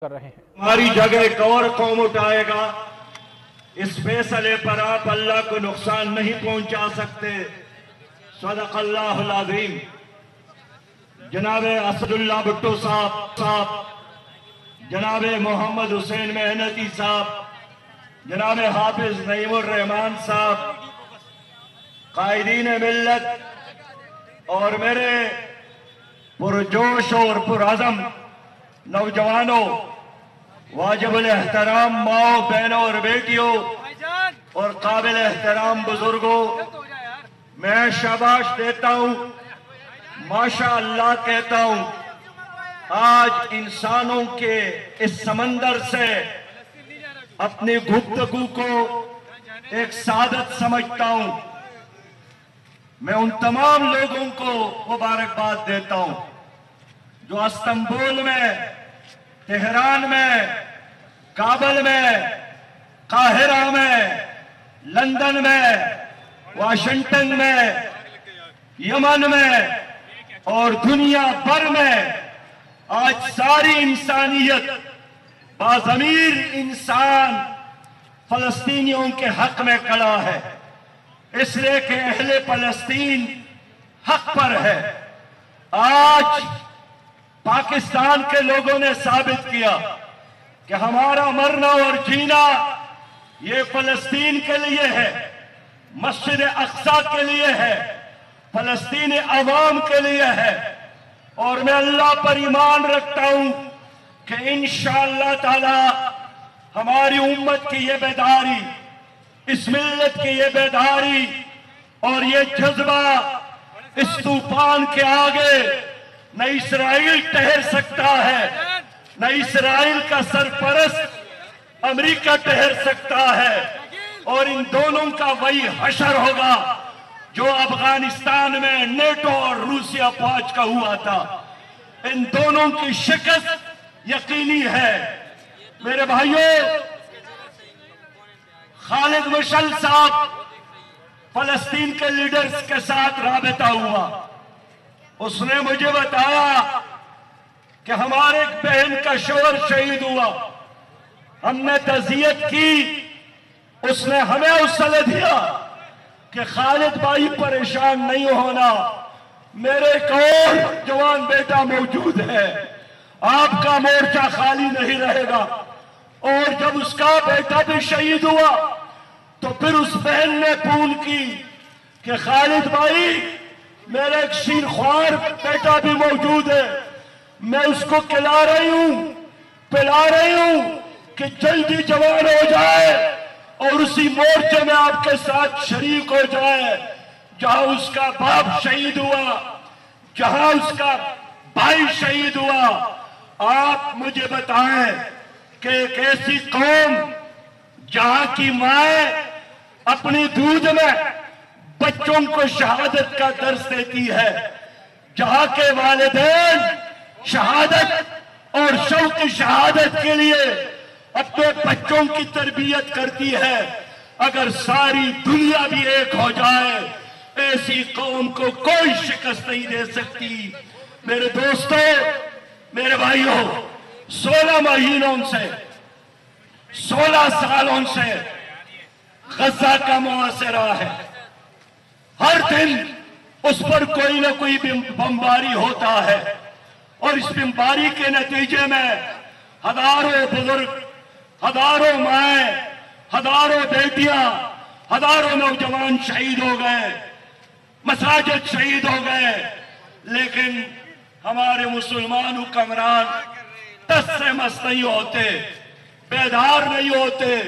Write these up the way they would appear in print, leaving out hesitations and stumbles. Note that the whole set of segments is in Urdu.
کر رہے ہیں۔ ہماری جگہ ایک اور قوم اٹھائے گا، اس فیصلے پر آپ اللہ کو نقصان نہیں پہنچا سکتے۔ صدق اللہ العظیم۔ جناب اسد اللہ بھٹو صاحب، جناب محمد حسین محنتی صاحب، جناب حافظ نعیم الرحمان صاحب، قائدین ملت اور میرے پرجوش اور پرعزم نوجوانوں، واجب الاحترام ماؤں، بہنوں اور بیٹیوں اور قابل احترام بزرگوں، میں شاباش دیتا ہوں، ماشاء اللہ کہتا ہوں۔ آج انسانوں کے اس سمندر سے اپنی گفتگو کو ایک سعادت سمجھتا ہوں۔ میں ان تمام لوگوں کو مبارکباد دیتا ہوں جو استنبول میں، تہران میں، کابل میں، قاہرہ میں، لندن میں، واشنگٹن میں، یمن میں اور دنیا بھر میں آج ساری انسانیت، باضمیر انسان فلسطینیوں کے حق میں کھڑا ہے، اس لیے کہ اہل فلسطین حق پر ہے۔ آج پاکستان کے لوگوں نے ثابت کیا کہ ہمارا مرنا اور جینا یہ فلسطین کے لیے ہے، مسجد اقصی کے لیے ہے، فلسطین عوام کے لیے ہے، اور میں اللہ پر ایمان رکھتا ہوں کہ انشاءاللہ تعالی ہماری امت کی یہ بیداری، اس ملت کی یہ بیداری اور یہ جذبہ اس طوفان کے آگے نہ اسرائیل ٹھہر سکتا ہے، نہ اسرائیل کا سرپرست امریکہ ٹھہر سکتا ہے، اور ان دونوں کا وہی حشر ہوگا جو افغانستان میں نیٹو اور روسی افواج کا ہوا تھا۔ ان دونوں کی شکست یقینی ہے۔ میرے بھائیوں، خالد مشعل صاحب، فلسطین کے لیڈرز کے ساتھ رابطہ ہوا، اس نے مجھے بتایا کہ ہمارے ایک بہن کا شوہر شہید ہوا، ہم نے تعزیت کی، اس نے ہمیں حوصلہ دیا کہ خالد بھائی پریشان نہیں ہونا، میرے ایک اور جوان بیٹا موجود ہے، آپ کا مورچہ خالی نہیں رہے گا۔ اور جب اس کا بیٹا بھی شہید ہوا تو پھر اس بہن نے فون کی کہ خالد بھائی میرا ایک شیرخوار بیٹا بھی موجود ہے، میں اس کو کھلا رہی ہوں، پلا رہی ہوں کہ جلدی جوان ہو جائے اور اسی مورچے میں آپ کے ساتھ شریک ہو جائے جہاں اس کا باپ شہید ہوا، جہاں اس کا بھائی شہید ہوا۔ آپ مجھے بتائیں کہ ایک ایسی قوم جہاں کی مائیں اپنی دودھ میں بچوں کو شہادت کا درس دیتی ہے، جہاں کے والدین شہادت اور شوق شہادت کے لیے اپنے بچوں کی تربیت کرتی ہے، اگر ساری دنیا بھی ایک ہو جائے ایسی قوم کو کوئی شکست نہیں دے سکتی۔ میرے دوستوں، میرے بھائیوں، 16 مہینوں سے، 16 سالوں سے غزہ کا محاصرہ ہے، ہر دن اس پر کوئی نہ کوئی بمباری ہوتا ہے، اور اس بمباری کے نتیجے میں ہزاروں بزرگ، ہزاروں مائیں، ہزاروں بیٹیاں، ہزاروں نوجوان شہید ہو گئے، مساجد شہید ہو گئے، لیکن ہمارے مسلمان حکمران ٹس سے مس نہیں ہوتے، بیدار نہیں ہوتے،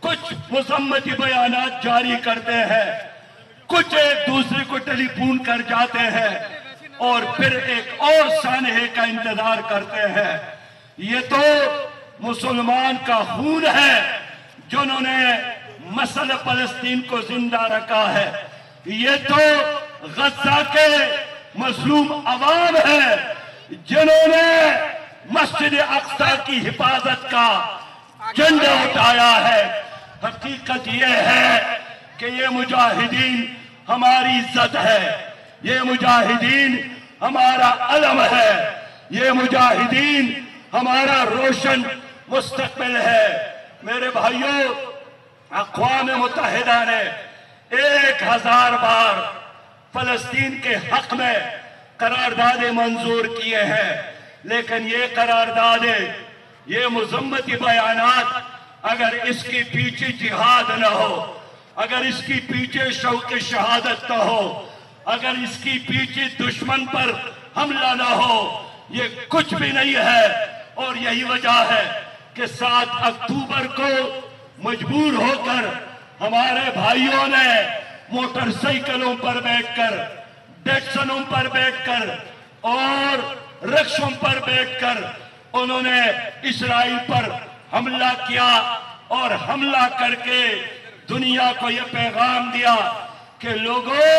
کچھ مذمتی بیانات جاری کرتے ہیں، کچھ ایک دوسرے کو ٹیلی فون کر جاتے ہیں اور پھر ایک اور سانحے کا انتظار کرتے ہیں۔ یہ تو مسلمان کا خون ہے جنہوں نے مسئلہ فلسطین کو زندہ رکھا ہے، یہ تو غزہ کے مظلوم عوام ہے جنہوں نے مسجد اقصی کی حفاظت کا جھنڈا اٹھایا ہے۔ حقیقت یہ ہے کہ یہ مجاہدین ہماری عزت ہے، یہ مجاہدین ہمارا علم ہے، یہ مجاہدین ہمارا روشن مستقبل ہے۔ میرے بھائیوں، اقوام متحدہ نے 1000 بار فلسطین کے حق میں قراردادیں منظور کیے ہیں، لیکن یہ قراردادیں، یہ مذمتی بیانات، اگر اس کی پیچھے جہاد نہ ہو، اگر اس کی پیچھے شوق شہادت نہ ہو، اگر اس کی پیچھے دشمن پر حملہ نہ ہو، یہ کچھ بھی نہیں ہے۔ اور یہی وجہ ہے کہ 7 اکتوبر کو مجبور ہو کر ہمارے بھائیوں نے موٹر سائیکلوں پر بیٹھ کر، ڈیٹسنوں پر بیٹھ کر اور رکشوں پر بیٹھ کر انہوں نے اسرائیل پر حملہ کیا، اور حملہ کر کے دنیا کو یہ پیغام دیا کہ لوگوں،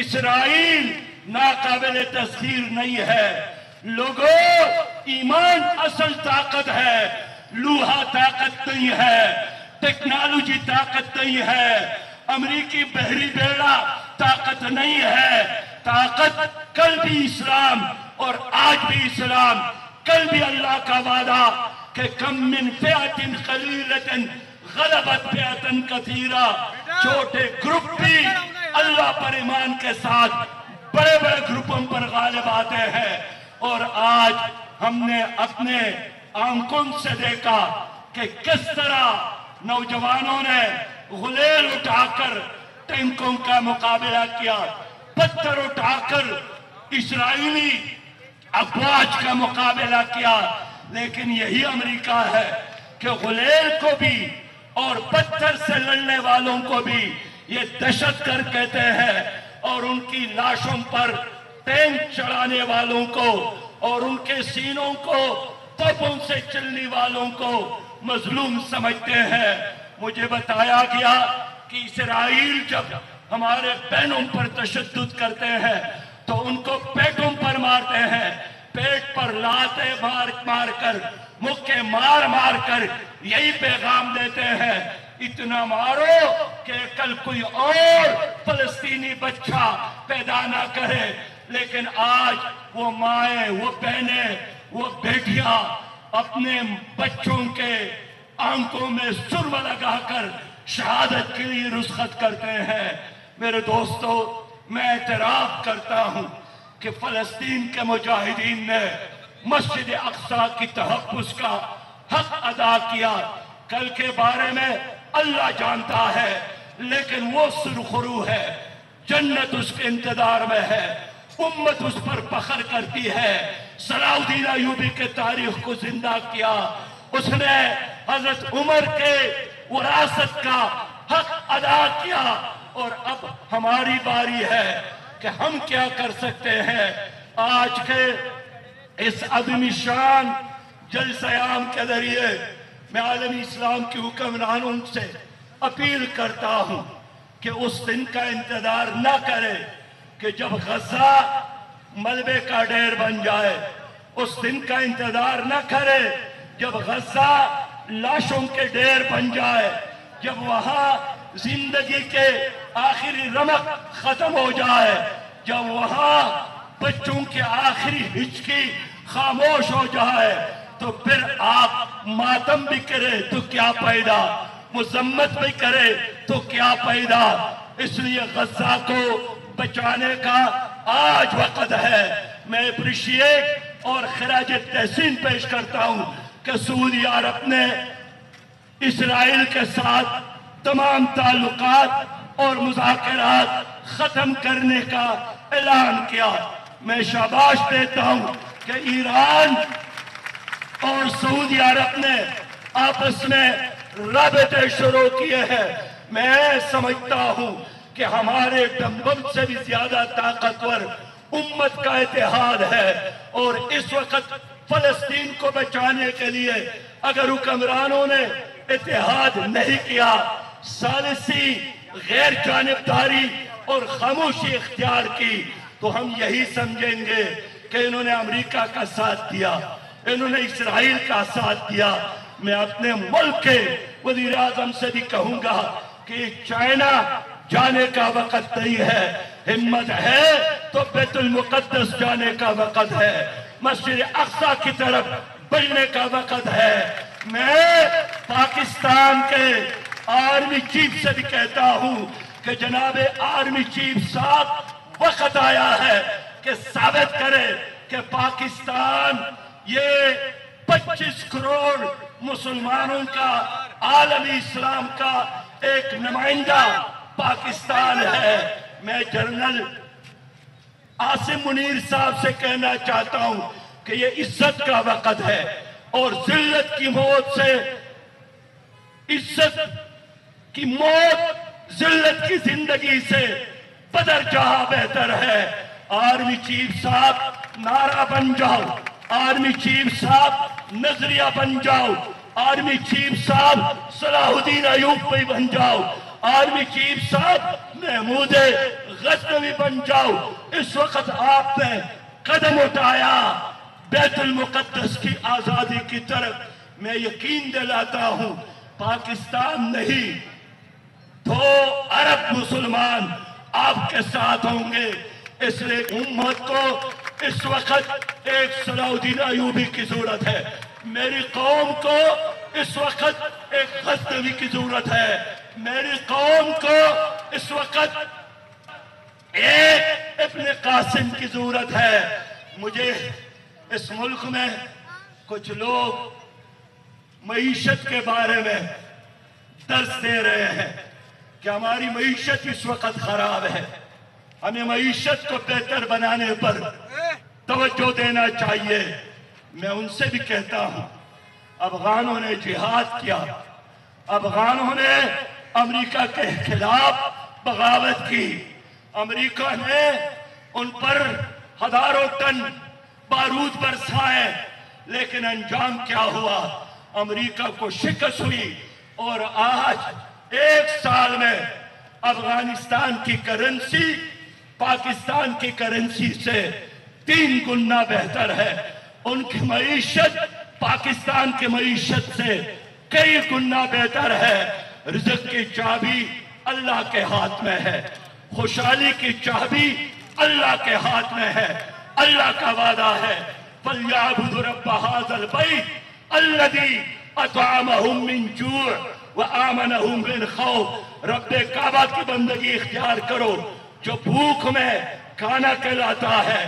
اسرائیل ناقابل تسخیر نہیں ہے، لوگوں، ایمان اصل طاقت ہے، لوہا طاقت نہیں ہے، ٹیکنالوجی طاقت نہیں ہے، امریکی بحری بیڑا طاقت نہیں ہے۔ طاقت کل بھی اسلام اور آج بھی اسلام، کل بھی اللہ کا وعدہ کہ کم من فئۃ قلیلۃ غلبت فئۃ کثیرہ، چھوٹے گروپ بھی اللہ پر ایمان کے ساتھ بڑے بڑے گروپوں پر غالب آتے ہیں۔ اور آج ہم نے اپنے آنکھوں سے دیکھا کہ کس طرح نوجوانوں نے غلیل اٹھا کر ٹینکوں کا مقابلہ کیا، پتھر اٹھا کر اسرائیلی افواج کا مقابلہ کیا۔ لیکن یہی امریکہ ہے کہ غلیل کو بھی اور پتھر سے لڑنے والوں کو بھی یہ دہشت گرد کہتے ہیں، اور ان کی لاشوں پر ٹینک چڑھانے والوں کو اور ان کے سینوں کو توپوں سے چلنے والوں کو مظلوم سمجھتے ہیں۔ مجھے بتایا گیا کہ اسرائیل جب ہمارے بہنوں پر تشدد کرتے ہیں تو ان کو پیٹوں پر مارتے ہیں، پیٹ پر لاتے مار کر، مکے مار کر یہی پیغام دیتے ہیں، اتنا مارو کہ کل کوئی اور فلسطینی بچہ پیدا نہ کرے۔ لیکن آج وہ مائیں، وہ بہنیں، وہ بیٹیاں اپنے بچوں کے آنکھوں میں سرما لگا کر شہادت کے لیے رخصت کرتے ہیں۔ میرے دوستو، میں اعتراف کرتا ہوں کہ فلسطین کے مجاہدین نے مسجد اقصی کی تحفظ کا حق ادا کیا۔ کل کے بارے میں اللہ جانتا ہے، لیکن وہ سرخرو ہے، جنت اس کے انتظار میں ہے، امت اس پر فخر کرتی ہے۔ صلاح الدین ایوبی کے تاریخ کو زندہ کیا، اس نے حضرت عمر کے وراثت کا حق ادا کیا، اور اب ہماری باری ہے کہ ہم کیا کر سکتے ہیں۔ آج کے اس عظیم شان جلسہ عام کے ذریعے میں عالمی اسلام کی حکمرانوں سے اپیل کرتا ہوں کہ اس دن کا انتظار نہ کرے کہ جب غزہ ملبے کا ڈھیر بن جائے، اس دن کا انتظار نہ کرے جب غزہ لاشوں کے ڈھیر بن جائے، جب وہاں زندگی کے آخری رمق ختم ہو جائے، جب وہاں بچوں کے آخری ہچکی خاموش ہو جائے، تو پھر آپ ماتم بھی کرے تو کیا پیدا، مذمت بھی کرے تو کیا پیدا۔ اس لیے غزہ کو بچانے کا آج وقت ہے۔ میں اپریشیٹ اور خراج تحسین پیش کرتا ہوں کہ سعودی عرب نے اسرائیل کے ساتھ تمام تعلقات اور مذاکرات ختم کرنے کا اعلان کیا۔ میں شاباش دیتا ہوں کہ ایران اور سعودی عرب نے آپس میں رابطے شروع کیے ہیں۔ میں سمجھتا ہوں کہ ہمارے ڈمبم سے بھی زیادہ طاقتور امت کا اتحاد ہے، اور اس وقت فلسطین کو بچانے کے لیے اگر حکمرانوں نے اتحاد نہیں کیا، ثالثی، غیر جانبداری اور خاموشی اختیار کی، تو ہم یہی سمجھیں گے کہ انہوں نے امریکہ کا ساتھ دیا، انہوں نے اسرائیل کا ساتھ دیا۔ میں اپنے ملک کے وزیر اعظم سے بھی کہوں گا کہ چائنا جانے کا وقت نہیں ہے، ہمت ہے تو بیت المقدس جانے کا وقت ہے، مسجد اقصی کی طرف بڑھنے کا وقت ہے۔ میں پاکستان کے آرمی چیف سے بھی کہتا ہوں کہ جناب آرمی چیف صاحب، وقت آیا ہے کہ ثابت کرے کہ پاکستان یہ 25 کروڑ مسلمانوں کا، عالمی اسلام کا ایک نمائندہ پاکستان ہے۔ میں جنرل عاصم منیر صاحب سے کہنا چاہتا ہوں کہ یہ عزت کا وقت ہے، اور ذلت کی موت سے عزت کی موت ذلت کی زندگی سے بدر جہاں بہتر ہے۔ آرمی چیف صاحب نعرہ بن جاؤ، آرمی چیف صاحب نظریہ بن جاؤ، آرمی چیف صاحب صلاح الدین ایوبی بن جاؤ، آرمی چیف صاحب محمود غزنوی بن جاؤ۔ اس وقت آپ نے قدم اٹھایا بیت المقدس کی آزادی کی طرف۔ میں یقین دلاتا ہوں پاکستان نہیں، 2 ارب مسلمان آپ کے ساتھ ہوں گے۔ اس لیے امت کو اس وقت ایک صلاح الدین ایوبی کی ضرورت ہے، میری قوم کو اس وقت ایک غزنوی کی ضرورت ہے، میری قوم کو اس وقت ایک ابن قاسم کی ضرورت ہے۔ مجھے اس ملک میں کچھ لوگ معیشت کے بارے میں درس دے رہے ہیں کہ ہماری معیشت اس وقت خراب ہے، ہمیں معیشت کو بہتر بنانے پر توجہ دینا چاہیے۔ میں ان سے بھی کہتا ہوں، افغانوں نے جہاد کیا، افغانوں نے امریکہ کے خلاف بغاوت کی، امریکہ نے ان پر ہزاروں ٹن بارود برسائے، لیکن انجام کیا ہوا؟ امریکہ کو شکست ہوئی، اور آج 1 سال میں افغانستان کی کرنسی پاکستان کی کرنسی سے 3 گنا بہتر ہے، ان کی معیشت پاکستان کی معیشت سے کئی گنا بہتر ہے۔ رزق کی چابی اللہ کے ہاتھ میں ہے، خوشحالی کی چابی اللہ کے ہاتھ میں ہے۔ اللہ کا وعدہ ہے فَلْيَعْبُدُوا رَبَّ هَٰذَا الْبَيْتِ الَّذِي أَطْعَمَهُم مِّن جُوعٍ وَآمَنَهُم مِّنْ خَوْفٍ۔ رب کعبہ کی بندگی اختیار کرو، جو بھوک میں کھانا کھلاتا ہے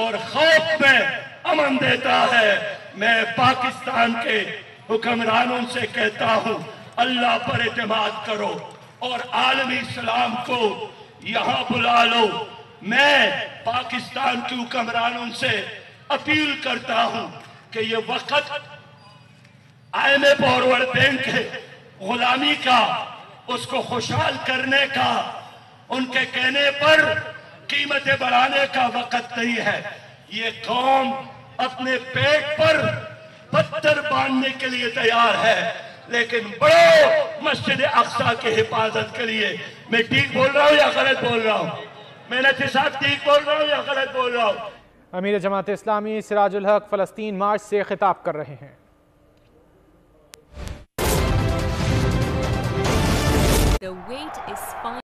اور خوف میں امن دیتا ہے۔ میں پاکستان کے حکمرانوں سے کہتا ہوں، اللہ پر اعتماد کرو اور عالمی اسلام کو یہاں بلا لو۔ میں پاکستان کے حکمرانوں سے اپیل کرتا ہوں کہ یہ وقت IMF اور ورلڈ بینک کے غلامی کا، اس کو خوشحال کرنے کا، ان کے کہنے پر قیمتیں بڑھانے کا وقت نہیں ہے۔ یہ قوم اپنے پیٹ پر پتھر باندھنے کے لیے تیار ہے، لیکن بڑو مسجد اقصی کی حفاظت کے لیے۔ میں ٹھیک بول رہا ہوں یا غلط بول رہا ہوں؟ میں نے صاحب ٹھیک بول رہا ہوں یا غلط بول رہا ہوں؟ امیر جماعت اسلامی سراج الحق فلسطین مارچ سے خطاب کر رہے ہیں۔ The wait is fine.